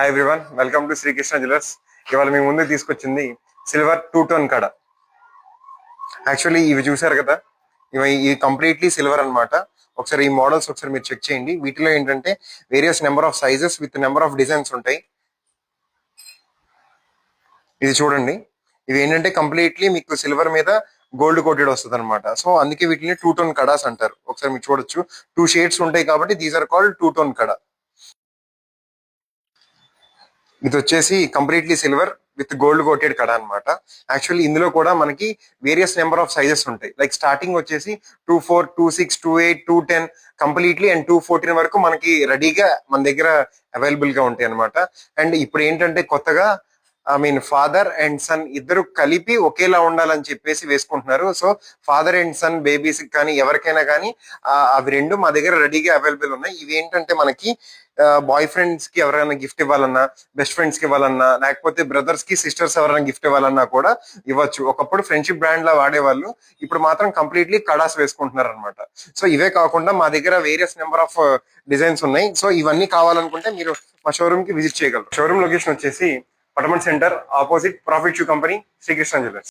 Hi everyone, welcome to Sri Krishna jewellers. ఇవాళ మీ ముందు తీసుకొచ్చింది సిల్వర్ టూ టోన్ కడ. యాక్చువల్లీ ఇవి చూసారు కదా, ఇవి కంప్లీట్లీ సిల్వర్ అన్నమాట. ఒకసారి ఈ మోడల్స్ ఒకసారి మీరు చెక్ చేయండి. వీటిలో ఏంటంటే various number of sizes with number of designs ఉంటాయి. ఇది చూడండి, ఇవి ఏంటంటే కంప్లీట్లీ మీకు సిల్వర్ మీద గోల్డ్ కోటెడ్ వస్తుంది అనమాట. సో అందుకే వీటిని టూ టోన్ కడాస్ అంటారు. ఒకసారి మీరు చూడొచ్చు, టూ షేడ్స్ ఉంటాయి కాబట్టి these are called two tone కడ. ఇది వచ్చేసి completely silver with gold coated కడ అనమాట. యాక్చువల్లీ ఇందులో కూడా మనకి వేరియస్ నెంబర్ ఆఫ్ సైజెస్ ఉంటాయి. లైక్ స్టార్టింగ్ వచ్చేసి 24, 26, 28, 210 కంప్లీట్లీ అండ్ 214 వరకు మనకి రెడీగా మన దగ్గర అవైలబుల్ గా ఉంటాయి అనమాట. అండ్ ఇప్పుడు ఏంటంటే కొత్తగా ఫాదర్ అండ్ సన్ ఇద్దరు కలిపి ఒకేలా ఉండాలని చెప్పేసి వేసుకుంటున్నారు. So father and son babies కానీ ఎవరికైనా కానీ అవి రెండు మా దగ్గర రెడీగా అవైలబుల్ ఉన్నాయి. ఇవి ఏంటంటే మనకి బాయ్ ఫ్రెండ్స్ కి ఎవరైనా గిఫ్ట్ ఇవ్వాలన్నా, బెస్ట్ ఫ్రెండ్స్ కి ఇవ్వాలన్నా, లేకపోతే బ్రదర్స్ కి సిస్టర్స్ ఎవరైనా గిఫ్ట్ ఇవ్వాలన్నా కూడా ఇవ్వచ్చు. ఒకప్పుడు ఫ్రెండ్షిప్ బ్రాండ్ లా వాడేవాళ్ళు, ఇప్పుడు మాత్రం కంప్లీట్లీ కడాస్ వేసుకుంటున్నారు అనమాట. సో ఇవే కాకుండా మా దగ్గర వేరియస్ నెంబర్ ఆఫ్ డిజైన్స్ ఉన్నాయి. సో ఇవన్నీ కావాలనుకుంటే మీరు మా షోరూమ్ కి విజిట్ చేయగలరు. షోరూమ్ లొకేషన్ వచ్చేసి పటమన్ center opposite profit shoe company, Srikrishna jewellers.